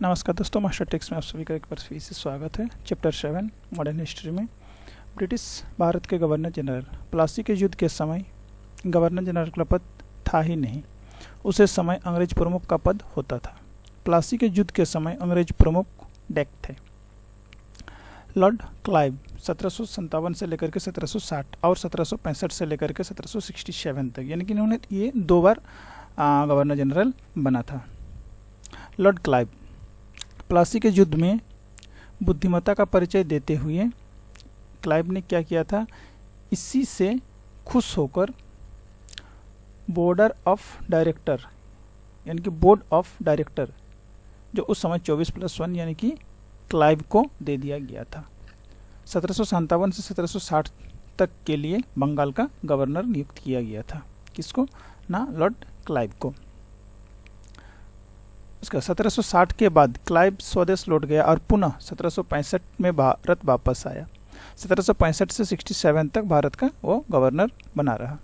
नमस्कार दोस्तों, master takes में आप सभी का एक बार फिर से स्वागत है। चैप्टर 7 मॉडर्न हिस्ट्री में ब्रिटिश भारत के गवर्नर जनरल प्लासी के युद्ध के समय गवर्नर जनरल का पद था ही नहीं, उसे समय अंग्रेज प्रमुख का पद होता था। प्लासी के युद्ध के समय अंग्रेज प्रमुख डेक थे। लॉर्ड क्लाइव 1757 से लेकर के 1760 और 1765 से लेकर के 1767 तक, यानी कि इन्होंने ये 2 बार गवर्नर जनरल बना था। लॉर्ड क्लाइव प्लासी के युद्ध में बुद्धिमत्ता का परिचय देते हुए क्लाइव ने क्या किया था, इसी से खुश होकर बोर्ड ऑफ डायरेक्टर जो उस समय 24+1 यानी कि क्लाइव को दे दिया गया था। 1757 से 1760 तक के लिए बंगाल का गवर्नर नियुक्त किया गया था। किसको ना? लॉर्ड क्लाइव को। उसका 1760 के बाद क्लाइव स्वदेश लौट गया और पुनः 1765 में भारत वापस आया। 1765 से 67 तक भारत का वो गवर्नर बना रहा।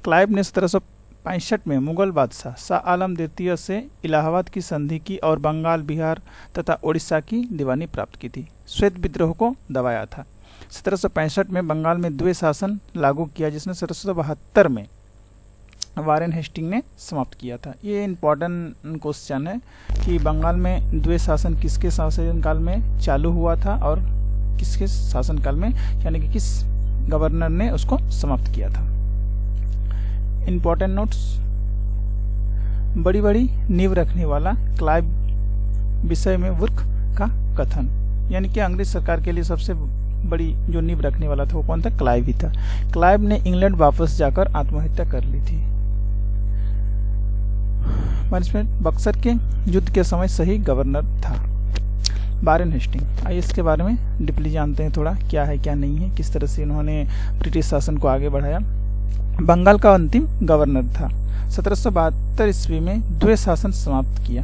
क्लाइव ने 1765 में मुगल बादशाह शाह आलम द्वितीय से इलाहाबाद की संधि की और बंगाल, बिहार तथा उड़ीसा की दीवानी प्राप्त की थी। श्वेत विद्रोह को दबाया था। 1765 में बंगाल में द्वैत शासन लागू किया, जिसने 1772 में वारेन हेस्टिंग ने समाप्त किया था। ये इम्पोर्टेंट क्वेश्चन है कि बंगाल में द्वैत शासन किसके शासनकाल में चालू हुआ था और किसके शासनकाल में, यानी कि किस गवर्नर ने उसको समाप्त किया था। इम्पोर्टेंट नोट्स: बड़ी बड़ी नींव रखने वाला क्लाइव विषय में वुर्क का कथन, यानी कि अंग्रेज सरकार के लिए सबसे बड़ी जो नींव रखने वाला था वो कौन था? क्लाइव ही था। क्लाइव ने इंग्लैंड वापस जाकर आत्महत्या कर ली थी। बक्सर के युद्ध के समय सही गवर्नर था। वारेन हेस्टिंग, आइए इसके बारे में डीपली जानते हैं थोड़ा, क्या है क्या नहीं है, किस तरह से इन्होंने ब्रिटिश शासन को आगे बढ़ाया। बंगाल का अंतिम गवर्नर था। 1772 ईस्वी में द्वैत शासन समाप्त किया।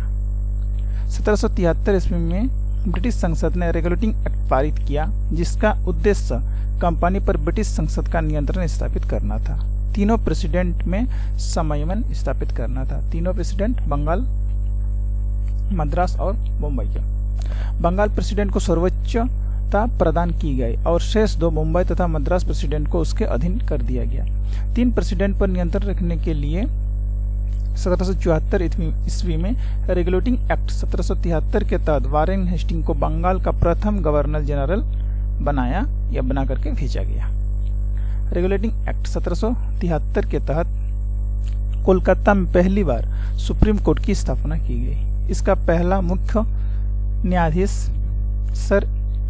1773 ईस्वी में ब्रिटिश संसद ने रेगुलेटिंग एक्ट पारित किया, जिसका उद्देश्य कंपनी पर ब्रिटिश संसद का नियंत्रण स्थापित करना था। तीनों प्रेसिडेंट में संयमन स्थापित करना था। तीनों प्रेसिडेंट बंगाल, मद्रास और मुंबई का। बंगाल प्रेसिडेंट को सर्वोच्चता प्रदान की गई और शेष 2 मुंबई तथा मद्रास प्रेसिडेंट को उसके अधीन कर दिया गया। 3 प्रेसिडेंट पर नियंत्रण रखने के लिए 1774 ईस्वी में रेगुलेटिंग एक्ट 1773 के तहत वारेन हेस्टिंग को बंगाल का प्रथम गवर्नर जनरल बनाया या बना करके भेजा गया। रेगुलेटिंग एक्ट 1773 के तहत कोलकाता में पहली बार सुप्रीम कोर्ट की स्थापना की गई। इसका पहला मुख्य न्यायाधीश सर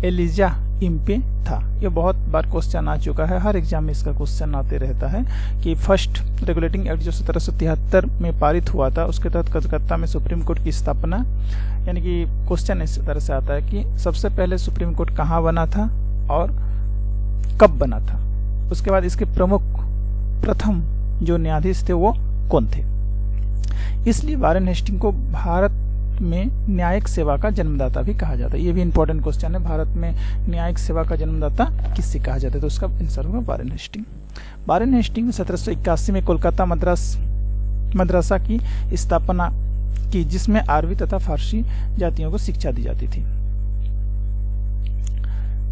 एलिजा इम्पे था। ये बहुत बार क्वेश्चन आ चुका है, हर एग्जाम में इसका क्वेश्चन आते रहता है कि फर्स्ट रेगुलेटिंग एक्ट जो 1773 में पारित हुआ था, उसके तहत कलकत्ता में सुप्रीम कोर्ट की स्थापना, यानी कि क्वेश्चन इस तरह से आता है कि सबसे पहले सुप्रीम कोर्ट कहाँ बना था और कब बना था, उसके बाद इसके प्रमुख प्रथम जो न्यायाधीश थे वो कौन थे। इसलिए वारेन हेस्टिंग को भारत में न्यायिक सेवा का जन्मदाता भी कहा जाता है। ये भी इंपॉर्टेंट क्वेश्चन है, भारत में न्यायिक सेवा का जन्मदाता किससे कहा जाता है, तो उसका आंसर होगा वारेन हेस्टिंग। वारेन हेस्टिंग 1781 में कोलकाता मद्रासा की स्थापना की, जिसमें अरबी तथा फारसी जातियों को शिक्षा दी जाती थी।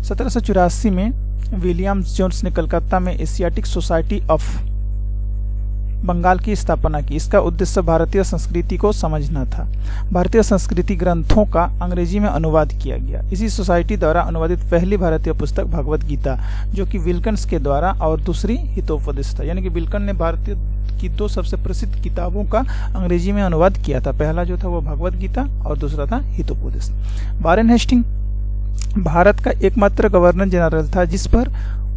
1784 में विलियम जोन्स ने कलकत्ता में एशियाटिक सोसाइटी ऑफ बंगाल की स्थापना की। इसका उद्देश्य भारतीय संस्कृति को समझना था। भारतीय संस्कृति ग्रंथों का अंग्रेजी में अनुवाद किया गया। इसी सोसाइटी द्वारा अनुवादित पहली भारतीय पुस्तक भगवत गीता, जो कि विल्कन्स के द्वारा, और दूसरी हितोपदेश था, यानी कि विल्कन ने भारतीय की 2 सबसे प्रसिद्ध किताबों का अंग्रेजी में अनुवाद किया था। पहला जो था वो भगवत गीता और दूसरा था हितोपदेश। वारेन हेस्टिंग भारत का एकमात्र गवर्नर जनरल था जिस पर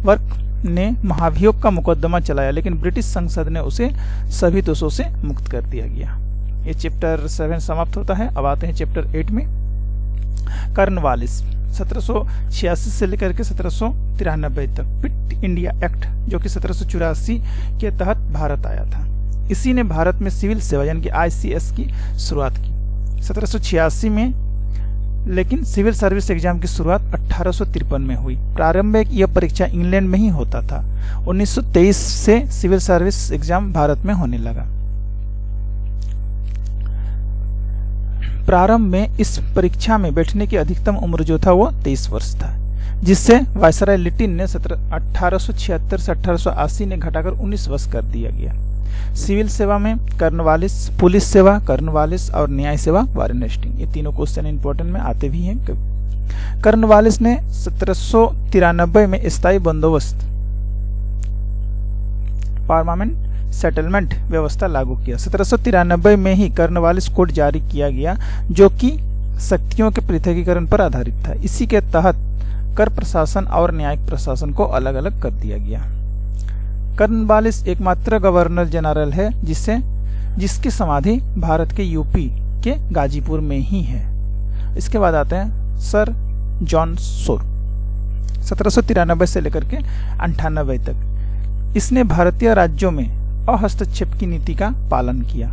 वर्क ने महाभियोग का मुकदमा चलाया, लेकिन ब्रिटिश संसद ने उसे सभी दोषों से मुक्त कर दिया गया। ये चैप्टर 7 समाप्त होता है। अब आते हैं चैप्टर 8 में। कॉर्नवालिस 1786 से लेकर के 1793 तक क्विट इंडिया एक्ट, जो कि 1784 के तहत भारत आया था। इसी ने भारत में सिविल सेवा यानी कि ICS की शुरुआत की 1786 में, लेकिन सिविल सर्विस एग्जाम की शुरुआत 1853 में हुई। प्रारंभ में यह परीक्षा इंग्लैंड में ही होता था। 1923 से सिविल सर्विस एग्जाम भारत में होने लगा। प्रारंभ में इस परीक्षा में बैठने की अधिकतम उम्र जो था वो 23 वर्ष था, जिससे वायसराय लिटिन ने 1876 से 1880 ने घटाकर 19 वर्ष कर दिया गया। सिविल सेवा में कर्नवालिस, पुलिस सेवा कर्नवालिस और न्याय सेवा वारेन हेस्टिंग, ये तीनों क्वेश्चन इंपॉर्टेंट में आते भी हैं। कर्नवालिस ने 1793 में स्थायी बंदोबस्त परमानेंट सेटलमेंट व्यवस्था लागू किया। 1793 में ही कर्नवालिस कोड जारी किया गया, जो कि शक्तियों के पृथकीकरण पर आधारित था। इसी के तहत कर प्रशासन और न्यायिक प्रशासन को अलग अलग कर दिया गया। कर्नवालिस एकमात्र गवर्नर जनरल है जिसकी समाधि भारत के यूपी के गाजीपुर में ही है। इसके बाद आते हैं सर जॉन सोर, 1793 से लेकर के 98 तक। इसने भारतीय राज्यों में अहस्तक्षेप की नीति का पालन किया।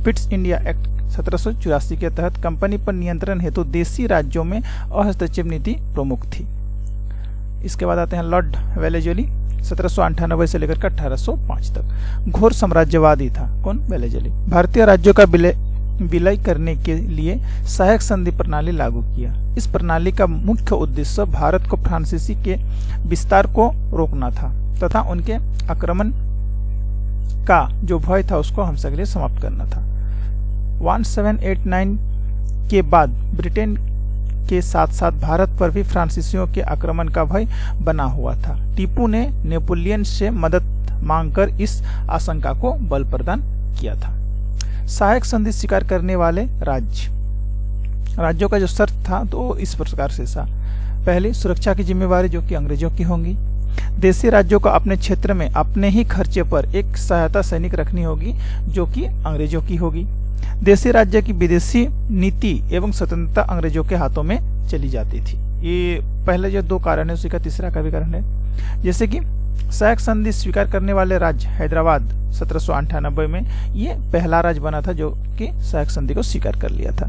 पिट्स इंडिया एक्ट 1784 के तहत कंपनी पर नियंत्रण हेतु देशी राज्यों में अहस्तक्षेप नीति प्रमुख थी। इसके बाद आते हैं लॉर्ड वेलेजली, 1798 से लेकर 1805 तक। घोर साम्राज्यवादी था। कौन? वेलेजली। भारतीय राज्यों का विलय करने के लिए सहायक संधि प्रणाली लागू किया। इस प्रणाली का मुख्य उद्देश्य भारत को फ्रांसीसी के विस्तार को रोकना था तथा उनके आक्रमण का जो भय था उसको हमसे के लिए समाप्त करना था। 1789 के बाद ब्रिटेन के साथ साथ भारत पर भी फ्रांसीसियों के आक्रमण का भय बना हुआ था। टीपू ने नेपोलियन से मदद मांगकर इस आशंका को बल प्रदान किया था। सहायक संधि स्वीकार करने वाले राज्यों का जो शर्त था तो इस प्रकार से था। पहली, सुरक्षा की जिम्मेवारी जो कि अंग्रेजों की होगी। देशी राज्यों को अपने क्षेत्र में अपने ही खर्चे पर एक सहायता सैनिक रखनी होगी जो कि अंग्रेजों की होगी। देशी राज्य की विदेशी नीति एवं स्वतंत्रता अंग्रेजों के हाथों में चली जाती थी। ये पहले जो दो कारण है उसी का तीसरा का भी कारण है। जैसे कि सहायक संधि स्वीकार करने वाले राज्य हैदराबाद 1798 में ये पहला राज्य बना था जो कि सहायक संधि को स्वीकार कर लिया था।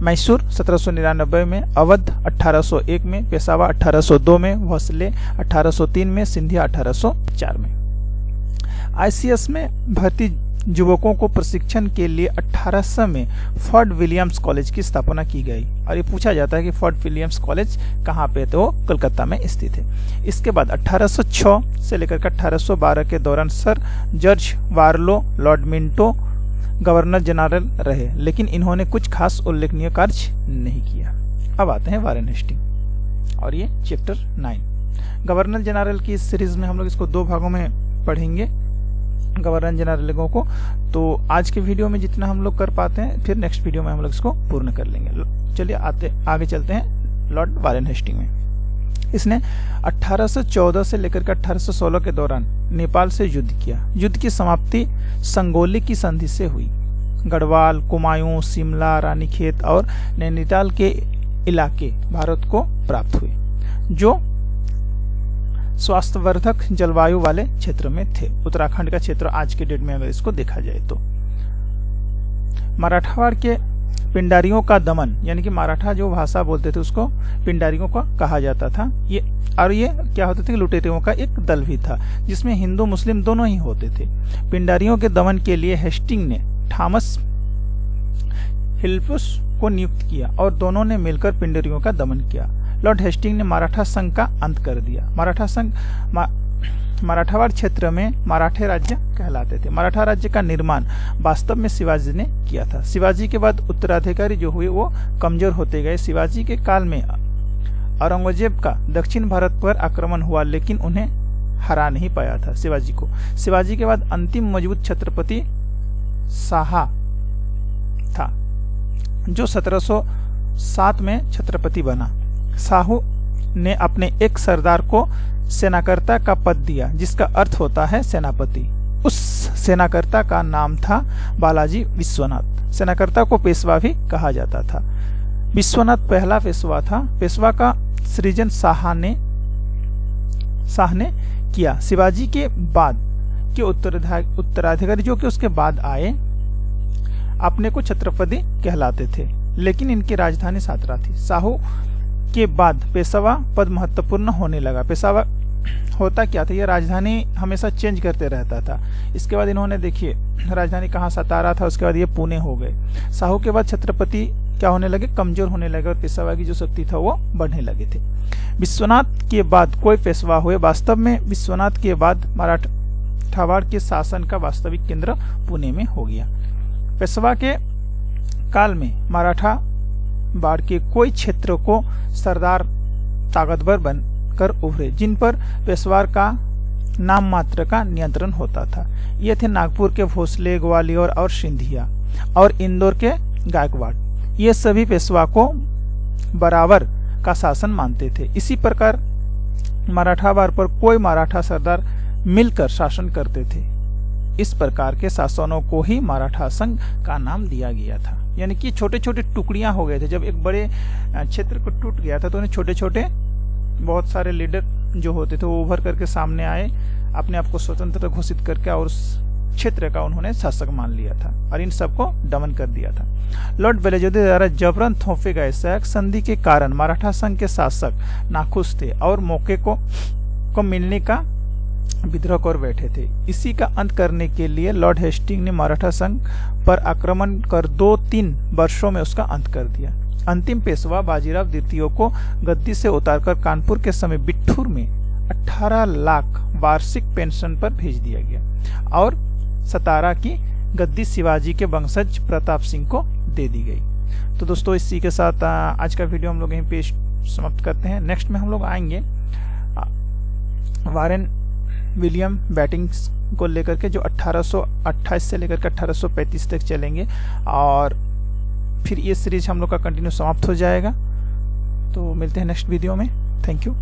मैसूर 1799 में, अवध 1801 में, पेशावा 1802 में, भोसले 1803 में, सिंधिया 1804 में। आईसीएस में भर्ती युवकों को प्रशिक्षण के लिए 1800 में फोर्ट विलियम्स कॉलेज की स्थापना की गई। और ये पूछा जाता है कि फोर्ट विलियम्स कॉलेज कहाँ पे, तो कलकत्ता में स्थित है। इसके बाद 1806 से लेकर 1812 के दौरान sir George Barlow lord Minto governor general रहे, लेकिन इन्होंने कुछ खास उल्लेखनीय कार्य नहीं किया। अब आते हैं वारेन हेस्टिंग और ये चैप्टर 9 गवर्नर जनरल की इस सीरीज में हम लोग इसको दो भागों में पढ़ेंगे गवर्नर जनरलों को। तो आज के वीडियो में जितना हम लोग कर पाते हैं, फिर नेक्स्ट वीडियो में हम लोग इसको पूर्ण कर लेंगे। चलिए आगे चलते हैं लॉर्ड वारेन हेस्टिंग में। इसने 1814 से लेकर 1816 के दौरान नेपाल से युद्ध किया। युद्ध की समाप्ति संगोली की संधि से हुई। गढ़वाल, कुमायूं, शिमला, रानीखेत और नैनीताल के इलाके भारत को प्राप्त हुए, जो स्वास्थ्यवर्धक जलवायु वाले क्षेत्र में थे। उत्तराखंड का क्षेत्र आज के डेट में अगर इसको देखा जाए तो मराठवाड़ के पिंडारियों का दमन, यानी कि मराठा जो भाषा बोलते थे उसको पिंडारियों का कहा जाता था। ये क्या होते थे कि लुटेरों का एक दल भी था जिसमें हिंदू मुस्लिम दोनों ही होते थे। पिंडारियों के दमन के लिए हेस्टिंग ने थॉमस हिल्पुस को नियुक्त किया और दोनों ने मिलकर पिंडारियों का दमन किया। लॉर्ड हेस्टिंग ने मराठा संघ का अंत कर दिया। मराठा संघ मराठावाड़ क्षेत्र में मराठे राज्य कहलाते थे। मराठा राज्य का निर्माण वास्तव में शिवाजी ने किया था। शिवाजी के बाद उत्तराधिकारी जो हुए वो कमजोर होते गए। शिवाजी के काल में औरंगजेब का दक्षिण भारत पर आक्रमण हुआ, लेकिन उन्हें हरा नहीं पाया था शिवाजी को। शिवाजी के बाद अंतिम मजबूत छत्रपति शाह था, जो 1707 में छत्रपति बना। शाहू ने अपने एक सरदार को सेनाकर्ता का पद दिया, जिसका अर्थ होता है सेनापति। उस सेनाकर्ता का नाम था बालाजी विश्वनाथ। सेनाकर्ता को पेशवा भी कहा जाता था। विश्वनाथ पहला पेशवा था। पेशवा का सृजन शाह ने किया। शिवाजी के बाद के उत्तराधिकारी जो कि उसके बाद आए अपने को छत्रपति कहलाते थे, लेकिन इनकी राजधानी सातरा थी। शाहू के बाद पेशवा पद महत्वपूर्ण होने लगा। पेशवा होता क्या था, ये राजधानी हमेशा चेंज करते रहता था। इसके बाद इन्होंने देखिए राजधानी कहाँ, सतारा था, उसके बाद ये पुणे हो गए। शाहू के बाद छत्रपति क्या होने लगे, कमजोर होने लगे और पेशवा की जो शक्ति था वो बढ़ने लगे थे। विश्वनाथ के बाद कोई पेशवा हुए। वास्तव में विश्वनाथ के बाद मराठावाड़ के शासन का वास्तविक केंद्र पुणे में हो गया। पेशवा के काल में मराठावाड़ के कोई क्षेत्र को सरदार ताकतवर बनकर उभरे, जिन पर पेशवा का नाम मात्र का नियंत्रण होता था। ये थे नागपुर के भोसले, ग्वालियर और सिंधिया और इंदौर के गायकवाड़। ये सभी पेशवा को बराबर का शासन मानते थे। इसी प्रकार मराठावाड़ पर कोई मराठा सरदार मिलकर शासन करते थे। इस प्रकार के शासनों को ही मराठा संघ का नाम दिया गया था। यानी कि छोटे छोटे टुकड़ियां हो गए थे। जब एक बड़े क्षेत्र को टूट गया था तो उन्हें छोटे छोटे बहुत सारे लीडर जो होते थे वो उभर करके सामने आए, अपने आप को स्वतंत्र घोषित करके और उस क्षेत्र का उन्होंने शासक मान लिया था और इन सबको दमन कर दिया था। लॉर्ड वेलेजोदे द्वारा जबरन थोपे गए सहायक संधि के कारण मराठा संघ के शासक नाखुश थे और मौके को मिलने का विद्रोह कर बैठे थे। इसी का अंत करने के लिए लॉर्ड हेस्टिंग ने मराठा संघ पर आक्रमण कर 2-3 वर्षों में उसका अंत कर दिया। अंतिम पेशवा बाजीराव द्वितीय को गद्दी से उतारकर कानपुर के समय बिठूर में 18 लाख वार्षिक पेंशन पर भेज दिया गया और सतारा की गद्दी शिवाजी के वंशज प्रताप सिंह को दे दी गई। तो दोस्तों इसी के साथ आज का वीडियो हम लोग यहीं पे समाप्त करते हैं। नेक्स्ट में हम लोग आएंगे वारेन विलियम बैटिंग्स को लेकर के, जो 1828 से लेकर के 1835 तक चलेंगे और फिर ये सीरीज हम लोग का कंटिन्यू समाप्त हो जाएगा। तो मिलते हैं नेक्स्ट वीडियो में। Thank you.